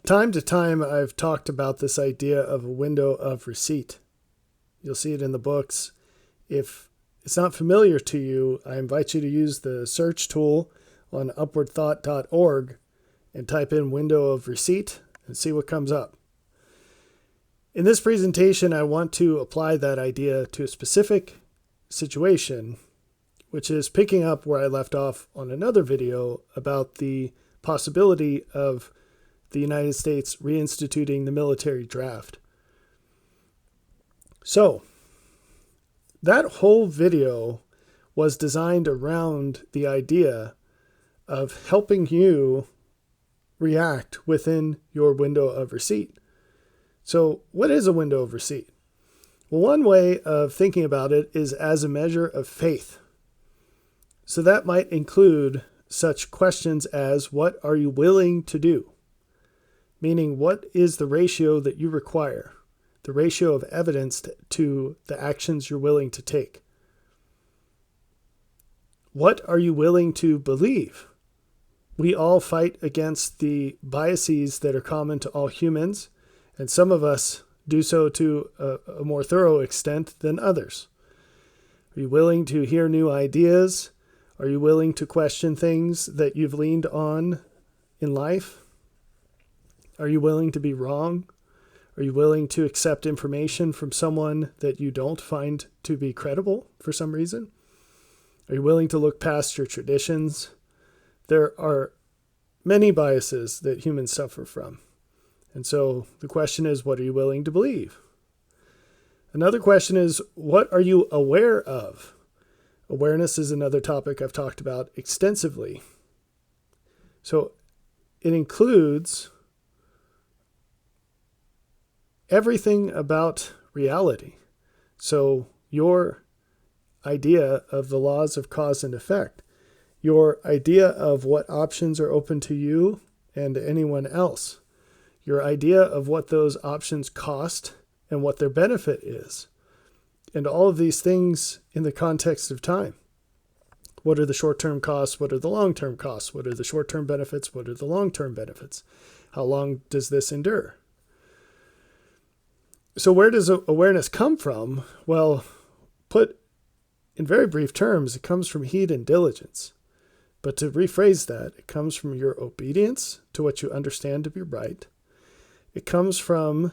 time to time, I've talked about this idea of a window of receipt. You'll see it in the books. If it's not familiar to you, I invite you to use the search tool on upwardthought.org and type in window of receipt and see what comes up. In this presentation, I want to apply that idea to a specific situation, which is picking up where I left off on another video about the possibility of the United States reinstituting the military draft. So, that whole video was designed around the idea of helping you react within your window of receipt. So, what is a window of receipt? Well, one way of thinking about it is as a measure of faith. So that might include such questions as, what are you willing to do? Meaning, what is the ratio that you require? The ratio of evidence to the actions you're willing to take. What are you willing to believe? We all fight against the biases that are common to all humans, and some of us do so to a more thorough extent than others. Are you willing to hear new ideas? Are you willing to question things that you've leaned on in life? Are you willing to be wrong? Are you willing to accept information from someone that you don't find to be credible for some reason? Are you willing to look past your traditions? There are many biases that humans suffer from. And so the question is, what are you willing to believe? Another question is, what are you aware of? Awareness is another topic I've talked about extensively. So it includes everything about reality. So your idea of the laws of cause and effect, your idea of what options are open to you and anyone else, your idea of what those options cost and what their benefit is, and all of these things in the context of time. What are the short-term costs? What are the long-term costs? What are the short-term benefits? What are the long-term benefits? How long does this endure? So where does awareness come from? Well, put in very brief terms, it comes from heed and diligence. But to rephrase that, it comes from your obedience to what you understand to be right. It comes from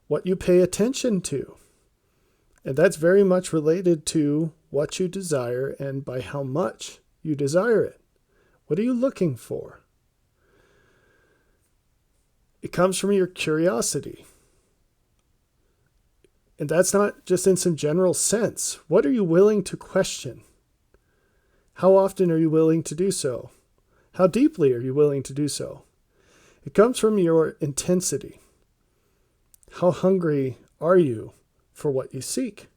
what you pay attention to. And that's very much related to what you desire and by how much you desire it. What are you looking for? It comes from your curiosity. And that's not just in some general sense. What are you willing to question? How often are you willing to do so? How deeply are you willing to do so? It comes from your intensity. How hungry are you for what you seek?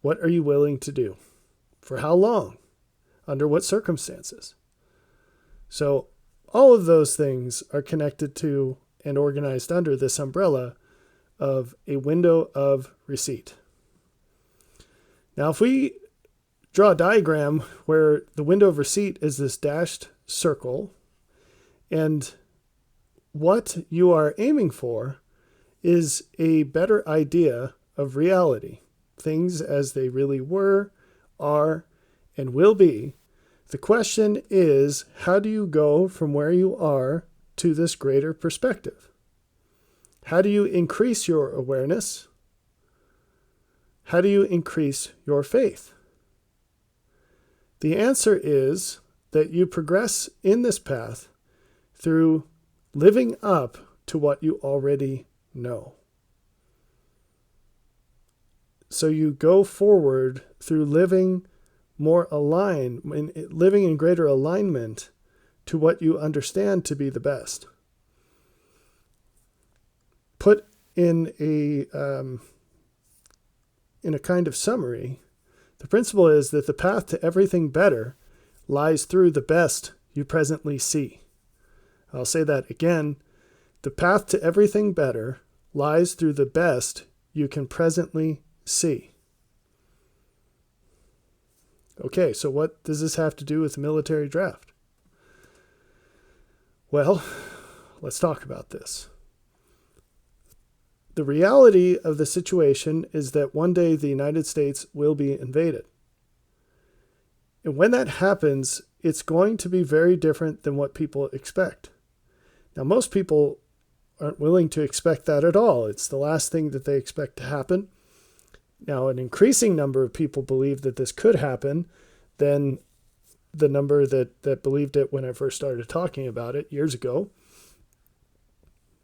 What are you willing to do? For how long? Under what circumstances? So all of those things are connected to and organized under this umbrella of a window of receipt. Now, if we draw a diagram where the window of receipt is this dashed circle, and what you are aiming for is a better idea of reality, things as they really were, are, and will be. The question is, how do you go from where you are to this greater perspective? How do you increase your awareness? How do you increase your faith? The answer is that you progress in this path through living up to what you already know. So you go forward through living more aligned, living in greater alignment to what you understand to be the best. Put in a kind of summary, the principle is that the path to everything better lies through the best you presently see. I'll say that again. The path to everything better lies through the best you can presently see. Okay, so what does this have to do with the military draft? Well, let's talk about this. The reality of the situation is that one day the United States will be invaded. And when that happens, it's going to be very different than what people expect. Now, most people aren't willing to expect that at all. It's the last thing that they expect to happen. Now, an increasing number of people believe that this could happen than the number that believed it when I first started talking about it years ago.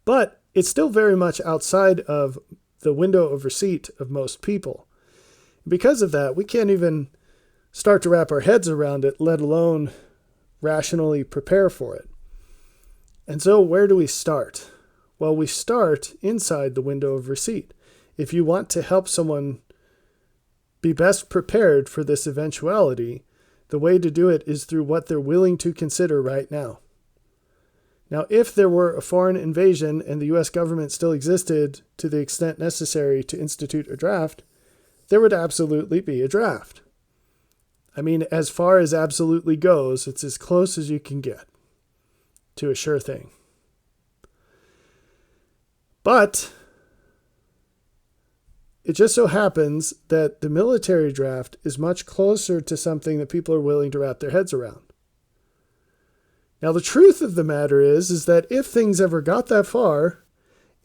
But it's still very much outside of the window of receipt of most people. Because of that, we can't even start to wrap our heads around it, let alone rationally prepare for it. And so where do we start? Well, we start inside the window of receipt. If you want to help someone be best prepared for this eventuality, the way to do it is through what they're willing to consider right now. Now, if there were a foreign invasion and the U.S. government still existed to the extent necessary to institute a draft, there would absolutely be a draft. I mean, as far as absolutely goes, it's as close as you can get to a sure thing. But it just so happens that the military draft is much closer to something that people are willing to wrap their heads around. Now, the truth of the matter is that if things ever got that far,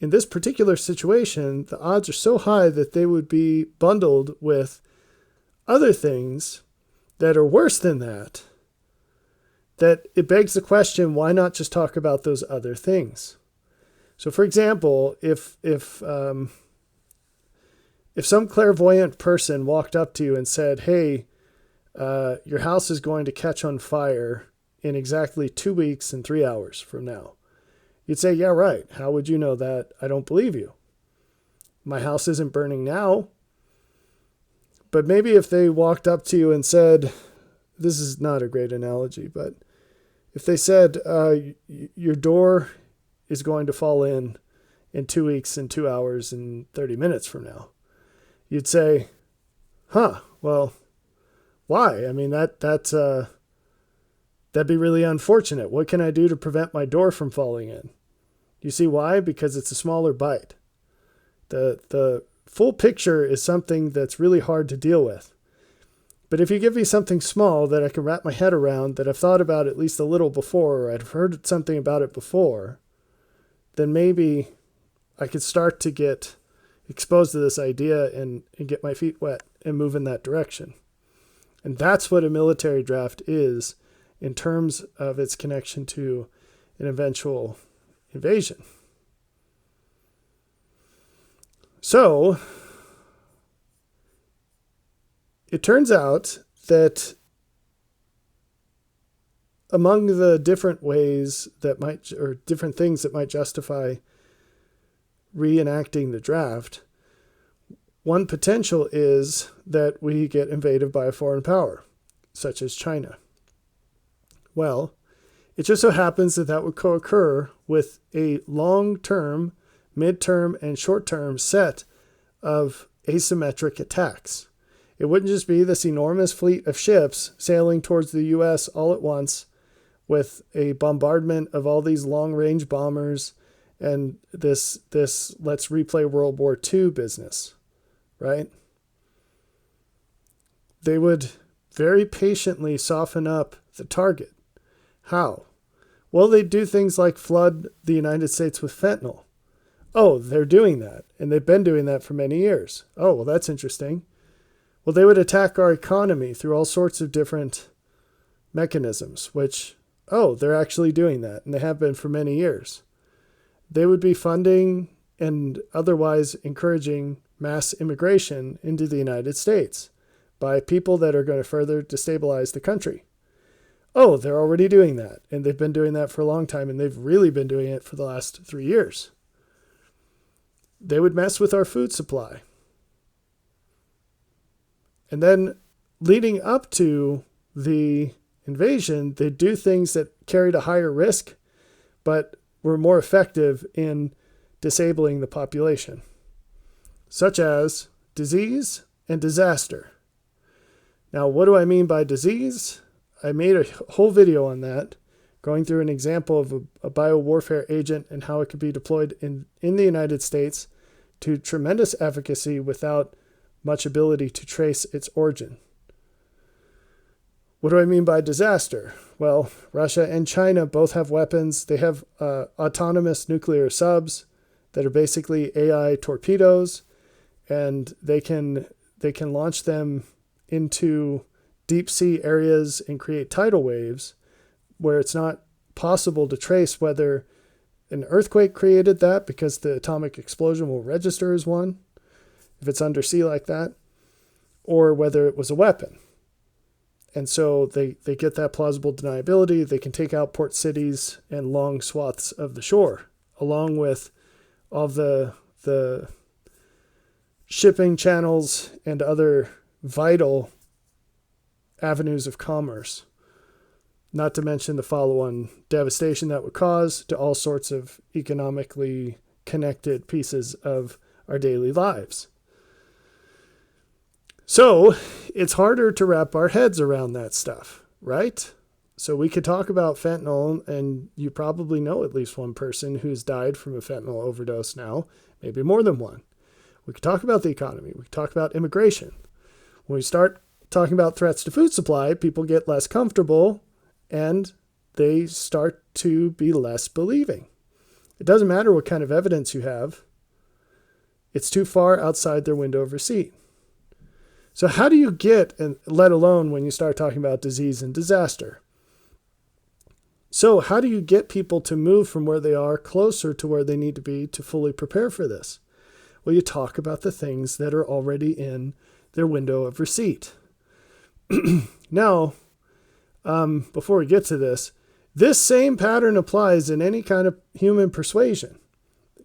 in this particular situation, the odds are so high that they would be bundled with other things that are worse than that it begs the question, why not just talk about those other things? So, for example, if some clairvoyant person walked up to you and said, hey, your house is going to catch on fire in exactly 2 weeks and 3 hours from now, you'd say, yeah, right. How would you know that? I don't believe you. My house isn't burning now. But maybe if they walked up to you and said, this is not a great analogy, but if they said, your door is going to fall in 2 weeks and 2 hours and 30 minutes from now, you'd say, well, why? I mean, that'd be really unfortunate. What can I do to prevent my door from falling in? You see why? Because it's a smaller bite. The full picture is something that's really hard to deal with. But if you give me something small that I can wrap my head around, that I've thought about at least a little before, or I've heard something about it before, then maybe I could start to get exposed to this idea and get my feet wet and move in that direction. And that's what a military draft is in terms of its connection to an eventual invasion. So, it turns out that among the different ways that might, or different things that might justify reenacting the draft, one potential is that we get invaded by a foreign power, such as China. Well, it just so happens that would co-occur with a long-term, mid-term, and short-term set of asymmetric attacks. It wouldn't just be this enormous fleet of ships sailing towards the U.S. all at once with a bombardment of all these long-range bombers and this let's replay World War II business, right? They would very patiently soften up the target. How? Well, they do things like flood the United States with fentanyl. Oh, they're doing that, and they've been doing that for many years. Oh, well, that's interesting. Well, they would attack our economy through all sorts of different mechanisms, which, they're actually doing that, and they have been for many years. They would be funding and otherwise encouraging mass immigration into the United States by people that are going to further destabilize the country. Oh, they're already doing that, and they've been doing that for a long time, and they've really been doing it for the last 3 years. They would mess with our food supply. And then leading up to the invasion, they'd do things that carried a higher risk, but were more effective in disabling the population, such as disease and disaster. Now, what do I mean by disease? I made a whole video on that. going through an example of a biowarfare agent and how it could be deployed in the United States to tremendous efficacy without much ability to trace its origin. What do I mean by disaster? Well, Russia and China both have weapons. They have autonomous nuclear subs that are basically AI torpedoes, and they can launch them into deep sea areas and create tidal waves where it's not possible to trace whether an earthquake created that, because the atomic explosion will register as one if it's undersea like that, or whether it was a weapon. And so they get that plausible deniability. They can take out port cities and long swaths of the shore, along with all the shipping channels and other vital avenues of commerce. Not to mention the follow-on devastation that would cause to all sorts of economically connected pieces of our daily lives. So it's harder to wrap our heads around that stuff, right? So we could talk about fentanyl, and you probably know at least one person who's died from a fentanyl overdose now, maybe more than one. We could talk about the economy. We could talk about immigration. When we start talking about threats to food supply, people get less comfortable and they start to be less believing. It doesn't matter what kind of evidence you have. It's too far outside their window of receipt. So how do you get, and let alone when you start talking about disease and disaster? So how do you get people to move from where they are closer to where they need to be to fully prepare for this? Well, you talk about the things that are already in their window of receipt. Now, before we get to this same pattern applies in any kind of human persuasion.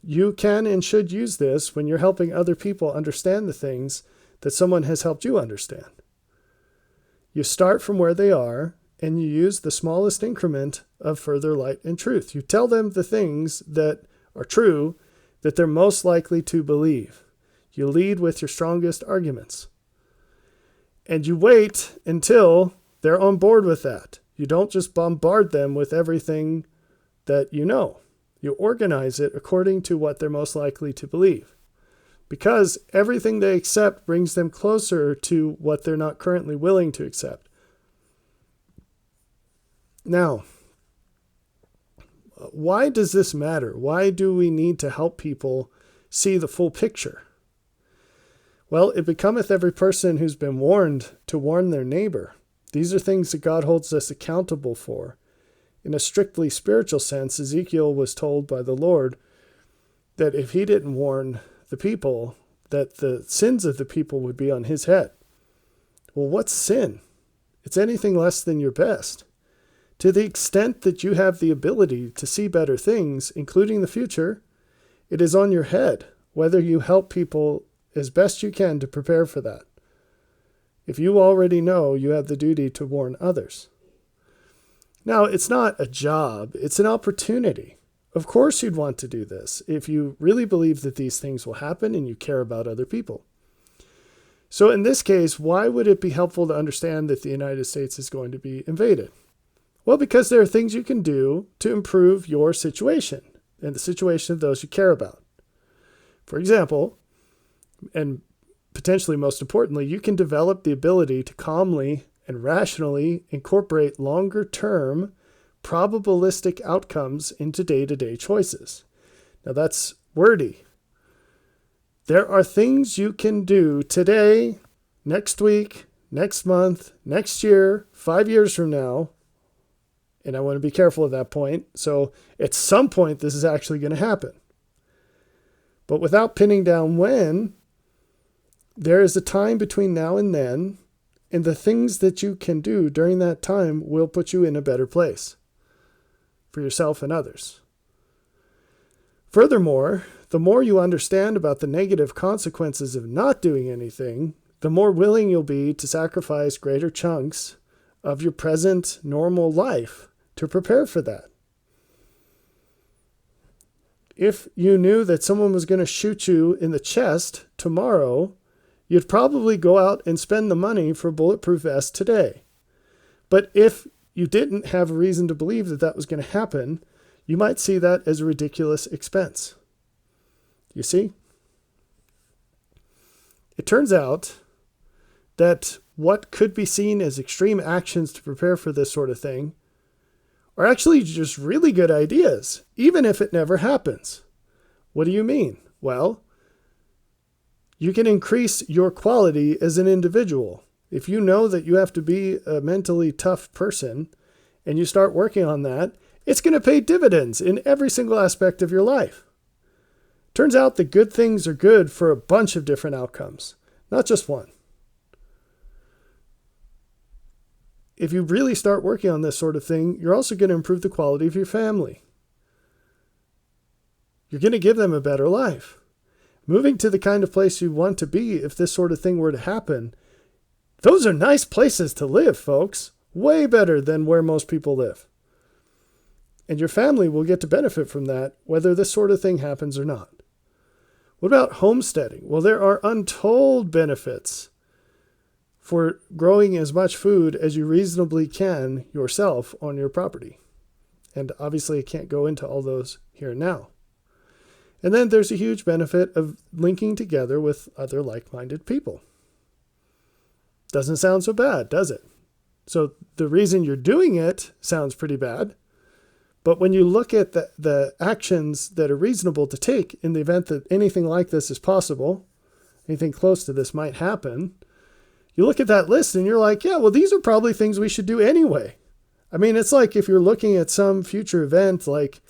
You can and should use this when you're helping other people understand the things that someone has helped you understand. You start from where they are, and you use the smallest increment of further light and truth. You tell them the things that are true, that they're most likely to believe. You lead with your strongest arguments. And you wait until they're on board with that. You don't just bombard them with everything that you know. You organize it according to what they're most likely to believe. Because everything they accept brings them closer to what they're not currently willing to accept. Now, why does this matter? Why do we need to help people see the full picture? Well, it becometh every person who's been warned to warn their neighbor. These are things that God holds us accountable for. In a strictly spiritual sense, Ezekiel was told by the Lord that if he didn't warn the people, that the sins of the people would be on his head. Well, what's sin? It's anything less than your best. To the extent that you have the ability to see better things, including the future, it is on your head, whether you help people as best you can to prepare for that. If you already know, you have the duty to warn others. Now, it's not a job, it's an opportunity. Of course you'd want to do this if you really believe that these things will happen and you care about other people. So in this case, why would it be helpful to understand that the United States is going to be invaded? Well, because there are things you can do to improve your situation and the situation of those you care about. For example, and potentially most importantly, you can develop the ability to calmly and rationally incorporate longer-term probabilistic outcomes into day-to-day choices. Now that's wordy. There are things you can do today, next week, next month, next year, 5 years from now, and I want to be careful at that point. So at some point, this is actually going to happen. But without pinning down when, there is a time between now and then, and the things that you can do during that time will put you in a better place for yourself and others. Furthermore, the more you understand about the negative consequences of not doing anything, the more willing you'll be to sacrifice greater chunks of your present normal life to prepare for that. If you knew that someone was going to shoot you in the chest tomorrow, you'd probably go out and spend the money for a bulletproof vest today. But if you didn't have a reason to believe that that was going to happen, you might see that as a ridiculous expense. You see? It turns out that what could be seen as extreme actions to prepare for this sort of thing are actually just really good ideas, even if it never happens. What do you mean? Well, you can increase your quality as an individual. If you know that you have to be a mentally tough person and you start working on that, it's going to pay dividends in every single aspect of your life. Turns out that good things are good for a bunch of different outcomes, not just one. If you really start working on this sort of thing, you're also going to improve the quality of your family. You're going to give them a better life. Moving to the kind of place you want to be if this sort of thing were to happen, those are nice places to live, folks. Way better than where most people live. And your family will get to benefit from that, whether this sort of thing happens or not. What about homesteading? Well, there are untold benefits for growing as much food as you reasonably can yourself on your property. And obviously, I can't go into all those here and now. And then there's a huge benefit of linking together with other like-minded people. Doesn't sound so bad, does it? So the reason you're doing it sounds pretty bad. But when you look at the actions that are reasonable to take in the event that anything like this is possible, anything close to this might happen, you look at that list and you're like, yeah, well, these are probably things we should do anyway. I mean, it's like if you're looking at some future event, like,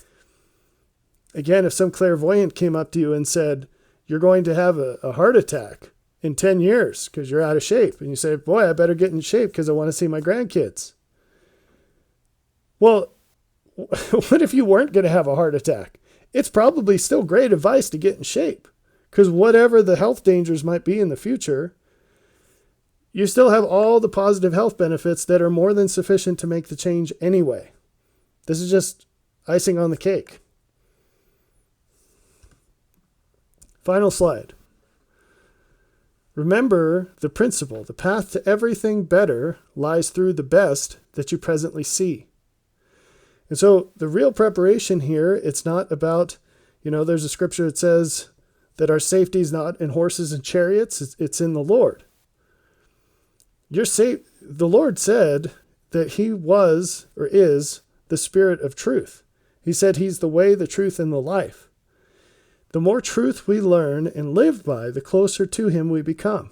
again, if some clairvoyant came up to you and said, you're going to have a heart attack in 10 years because you're out of shape. And you say, boy, I better get in shape because I want to see my grandkids. Well, what if you weren't going to have a heart attack? It's probably still great advice to get in shape because whatever the health dangers might be in the future, you still have all the positive health benefits that are more than sufficient to make the change anyway. This is just icing on the cake. Final slide. Remember the principle. The path to everything better lies through the best that you presently see. And so the real preparation here, it's not about, there's a scripture that says that our safety is not in horses and chariots, it's in the Lord. You're safe. The Lord said that he was or is the Spirit of truth. He said he's the way, the truth, and the life. The more truth we learn and live by, the closer to him we become.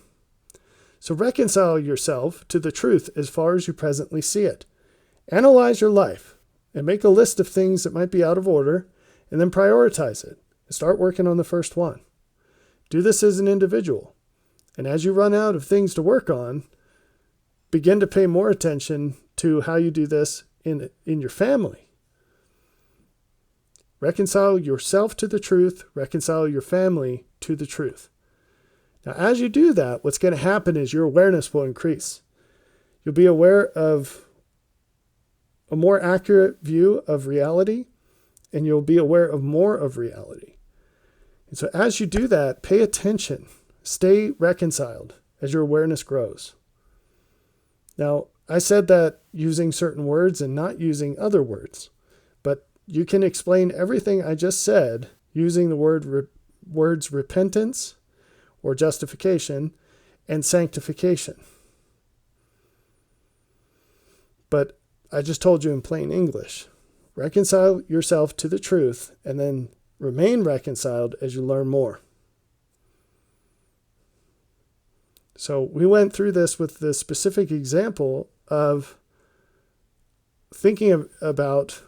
So reconcile yourself to the truth as far as you presently see it. Analyze your life and make a list of things that might be out of order, and then prioritize it and start working on the first one. Do this as an individual. And as you run out of things to work on, begin to pay more attention to how you do this in your family. Reconcile yourself to the truth. Reconcile your family to the truth. Now, as you do that, what's going to happen is your awareness will increase. You'll be aware of a more accurate view of reality, and you'll be aware of more of reality. And so as you do that, pay attention. Stay reconciled as your awareness grows. Now, I said that using certain words and not using other words, but you can explain everything I just said using the words repentance or justification and sanctification. But I just told you in plain English. Reconcile yourself to the truth and then remain reconciled as you learn more. So we went through this with the specific example of thinking about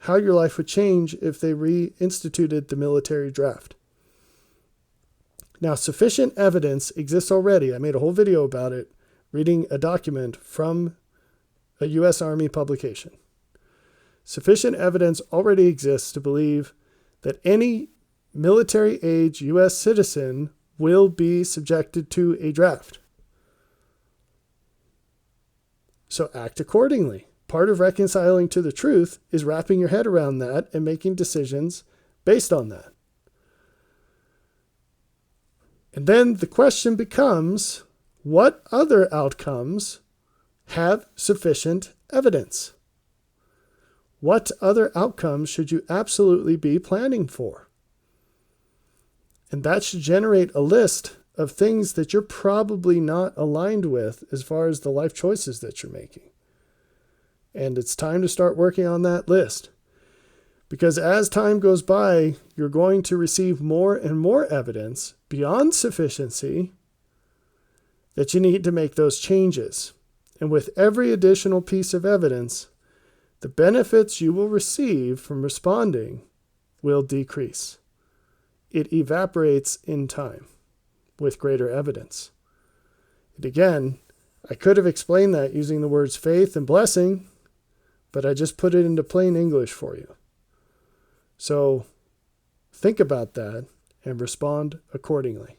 how your life would change if they reinstituted the military draft. Now, sufficient evidence exists already. I made a whole video about it, reading a document from a U.S. Army publication. Sufficient evidence already exists to believe that any military-age U.S. citizen will be subjected to a draft. So act accordingly. Part of reconciling to the truth is wrapping your head around that and making decisions based on that. And then the question becomes, what other outcomes have sufficient evidence? What other outcomes should you absolutely be planning for? And that should generate a list of things that you're probably not aligned with as far as the life choices that you're making. And it's time to start working on that list. Because as time goes by, you're going to receive more and more evidence beyond sufficiency that you need to make those changes. And with every additional piece of evidence, the benefits you will receive from responding will decrease. It evaporates in time with greater evidence. And again, I could have explained that using the words faith and blessing, but I just put it into plain English for you. So think about that and respond accordingly.